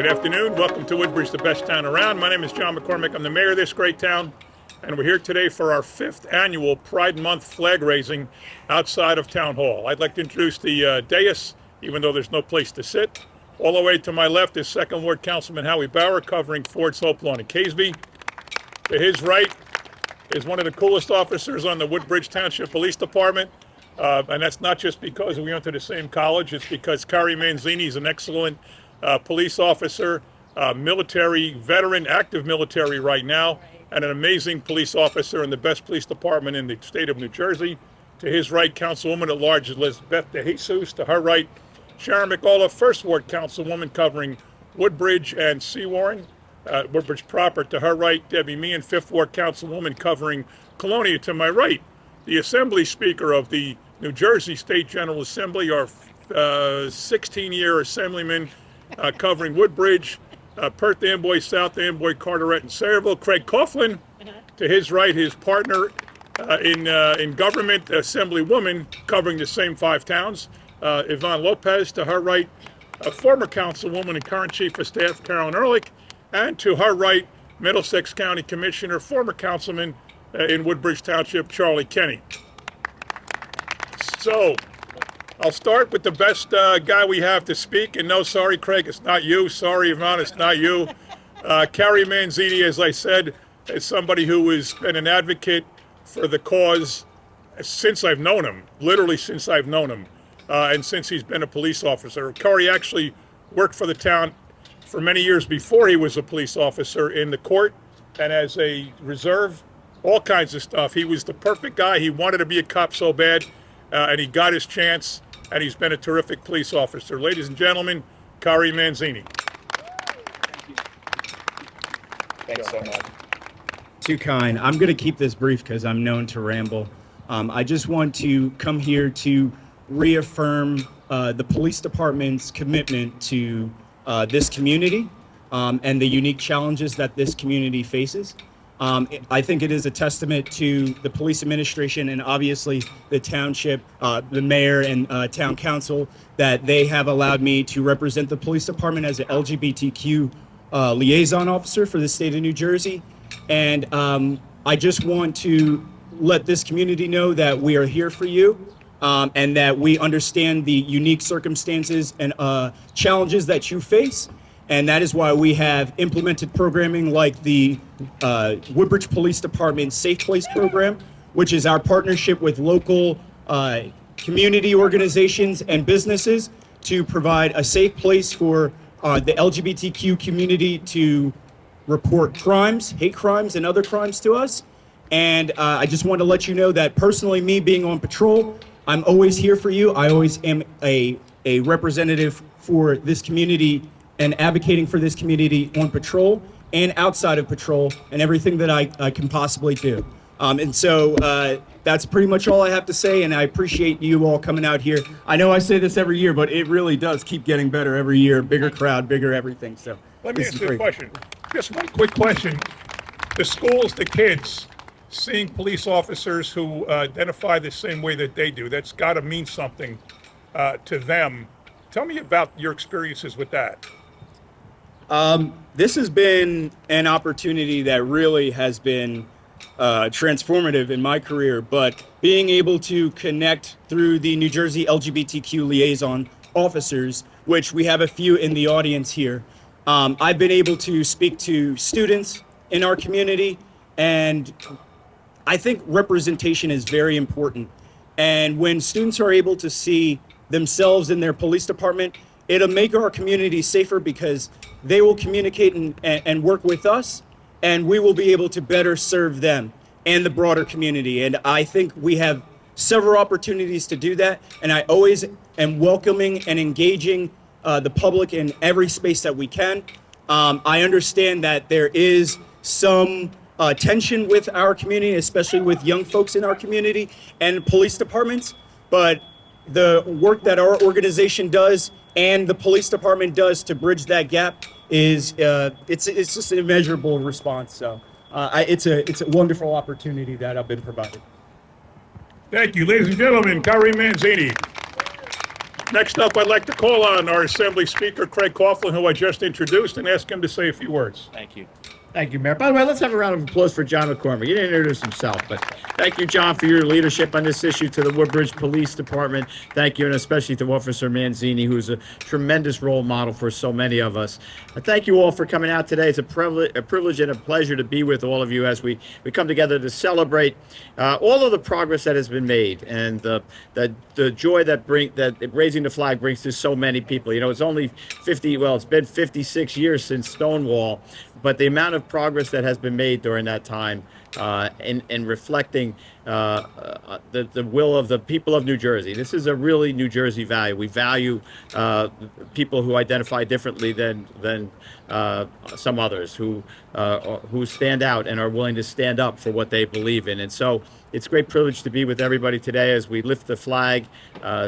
Good afternoon. Welcome to Woodbridge, the best town around. My name is John McCormick. I'm the mayor of this great town, and we're here today for our 5th annual Pride Month flag raising outside of Town Hall. I'd like to introduce the dais, even though there's no place to sit. All the way to my left is 2nd Ward Councilman Howie Bauer, covering Ford's, Hopelawn, and Caseby. To his right is one of the coolest officers on the Woodbridge Township Police Department. And that's not just because we went to the same college, it's because Kari Manzini is an excellent police officer, military veteran, active military right now, and an amazing police officer in the best police department in the state of New Jersey. To his right, Councilwoman at Large Elizabeth De Jesus. To her right, Sharon McAuliffe, 1st Ward Councilwoman, covering Woodbridge and Seawarren, Woodbridge proper. To her right, Debbie Meehan, 5th Ward Councilwoman, covering Colonia. To my right, the Assembly Speaker of the New Jersey State General Assembly, our 16-year Assemblyman, covering Woodbridge, Perth Amboy, South Amboy, Carteret, and Sayreville, Craig Coughlin. To his right, his partner in government, Assemblywoman, covering the same 5 towns, Yvonne Lopez. To her right, a former councilwoman and current chief of staff, Carolyn Ehrlich. And to her right, Middlesex County Commissioner, former councilman in Woodbridge Township, Charlie Kenny. So, I'll start with the best guy we have to speak. And no, sorry, Craig, it's not you. Sorry, Yvonne, it's not you. Kari Manzini, as I said, is somebody who has been an advocate for the cause since I've known him, literally since I've known him, and since he's been a police officer. Kari actually worked for the town for many years before he was a police officer in the court and as a reserve, all kinds of stuff. He was the perfect guy. He wanted to be a cop so bad, and he got his chance. And he's been a terrific police officer. Ladies and gentlemen, Kari Manzini. Thanks so much. Too kind. I'm going to keep this brief because I'm known to ramble. I just want to come here to reaffirm the police department's commitment to this community and the unique challenges that this community faces. I think it is a testament to the police administration and obviously the township, the mayor and town council, that they have allowed me to represent the police department as an LGBTQ liaison officer for the state of New Jersey. And I just want to let this community know that we are here for you and that we understand the unique circumstances and challenges that you face. And that is why we have implemented programming like the Woodbridge Police Department Safe Place program, which is our partnership with local community organizations and businesses to provide a safe place for the LGBTQ community to report crimes, hate crimes, and other crimes to us. And I just want to let you know that personally, me being on patrol, I'm always here for you. I always am a representative for this community and advocating for this community on patrol and outside of patrol and everything that I can possibly do. And so that's pretty much all I have to say, and I appreciate you all coming out here. I know I say this every year, but it really does keep getting better every year. Bigger crowd, bigger everything. So let me ask you a question. Just one quick question. The schools, the kids, seeing police officers who identify the same way that they do, that's got to mean something to them. Tell me about your experiences with that. This has been an opportunity that really has been transformative in my career, but being able to connect through the New Jersey LGBTQ liaison officers, which we have a few in the audience here, I've been able to speak to students in our community, and I think representation is very important. And when students are able to see themselves in their police department, it'll make our community safer because they will communicate and work with us, and we will be able to better serve them and the broader community. And I think we have several opportunities to do that, and I always am welcoming and engaging the public in every space that we can. I understand that there is some tension with our community, especially with young folks in our community and police departments, but the work that our organization does and the police department does to bridge that gap is it's just an immeasurable response. So it's a wonderful opportunity that I've been provided. Thank you, ladies and gentlemen. Kari Manzini. Next up, I'd like to call on our Assembly Speaker, Craig Coughlin, who I just introduced, and ask him to say a few words. Thank you. Thank you, Mayor. By the way, let's have a round of applause for John McCormick. He didn't introduce himself, but thank you, John, for your leadership on this issue, to the Woodbridge Police Department. Thank you, and especially to Officer Manzini, who's a tremendous role model for so many of us. Thank you all for coming out today. It's a privilege and a pleasure to be with all of you as we come together to celebrate all of the progress that has been made and the joy that raising the flag brings to so many people. You know, it's only it's been 56 years since Stonewall, but the amount of progress that has been made during that time in reflecting the will of the people of New Jersey. This is a really New Jersey value. We value people who identify differently than some others who stand out and are willing to stand up for what they believe in. And so it's a great privilege to be with everybody today as we lift the flag,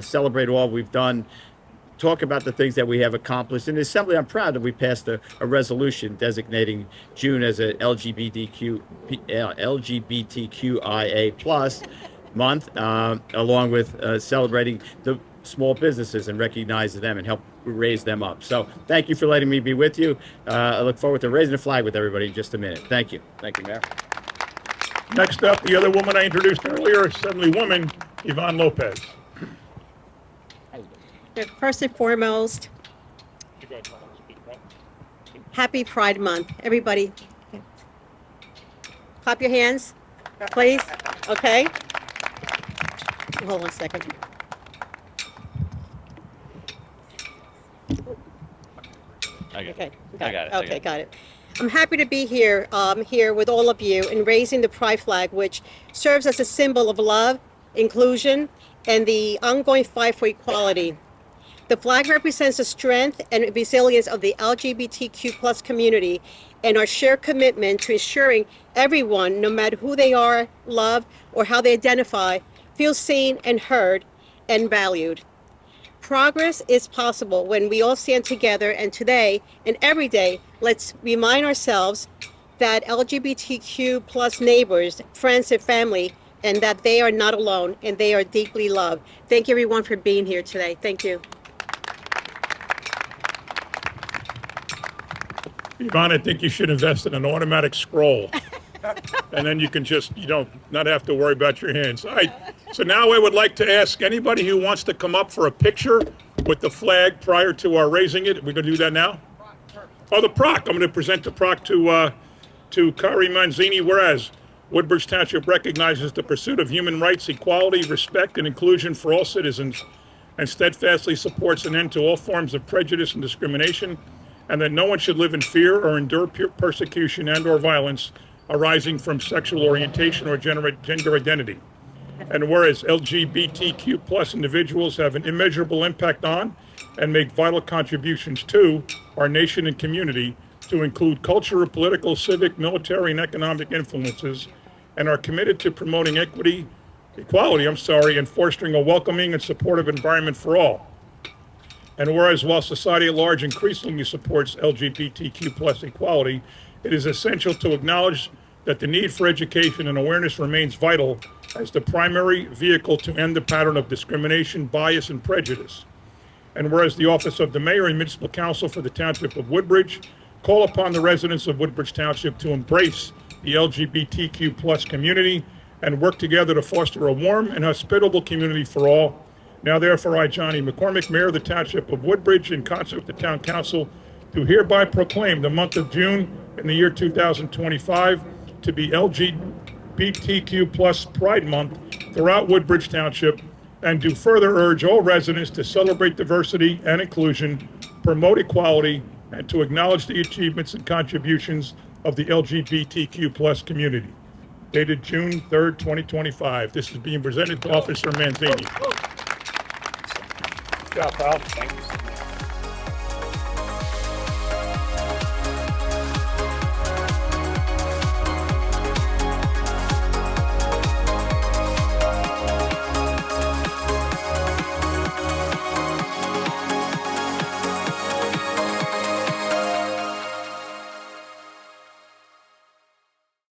celebrate all we've done, talk about the things that we have accomplished. In the Assembly, I'm proud that we passed a resolution designating June as a LGBTQIA plus month, along with celebrating the small businesses and recognizing them and help raise them up. So thank you for letting me be with you. I look forward to raising the flag with everybody in just a minute. Thank you. Thank you, Mayor. Next up, the other woman I introduced earlier, Assemblywoman Yvonne Lopez. First and foremost, happy Pride Month. Everybody, clap your hands, please. Okay. Hold on a second. Okay, got it. I'm happy to be here, here with all of you in raising the Pride flag, which serves as a symbol of love, inclusion, and the ongoing fight for equality. The flag represents the strength and resilience of the LGBTQ plus community and our shared commitment to ensuring everyone, no matter who they are, love, or how they identify, feels seen and heard and valued. Progress is possible when we all stand together, and today and every day, let's remind ourselves that LGBTQ plus neighbors, friends, and family, and that they are not alone and they are deeply loved. Thank you, everyone, for being here today. Thank you. Yvonne, I think you should invest in an automatic scroll. And then you can just, not have to worry about your hands. All right. So now I would like to ask anybody who wants to come up for a picture with the flag prior to our raising it. We're going to do that now? Oh, the PROC. I'm going to present the PROC to Kari Manzini, whereas Woodbridge Township recognizes the pursuit of human rights, equality, respect, and inclusion for all citizens, and steadfastly supports an end to all forms of prejudice and discrimination, and that no one should live in fear or endure persecution and or violence arising from sexual orientation or gender identity. And whereas LGBTQ plus individuals have an immeasurable impact on and make vital contributions to our nation and community, to include cultural, political, civic, military, and economic influences, and are committed to promoting equality, and fostering a welcoming and supportive environment for all. And whereas while society at large increasingly supports LGBTQ plus equality, it is essential to acknowledge that the need for education and awareness remains vital as the primary vehicle to end the pattern of discrimination, bias, and prejudice. And whereas the Office of the Mayor and Municipal Council for the Township of Woodbridge call upon the residents of Woodbridge Township to embrace the LGBTQ plus community and work together to foster a warm and hospitable community for all. Now, therefore, I, Johnny McCormick, Mayor of the Township of Woodbridge, in concert with the Town Council, do hereby proclaim the month of June in the year 2025 to be LGBTQ plus Pride Month throughout Woodbridge Township, and do further urge all residents to celebrate diversity and inclusion, promote equality, and to acknowledge the achievements and contributions of the LGBTQ plus community. Dated June 3rd, 2025. This is being presented to Officer Manzini. Good job, pal. Thank you.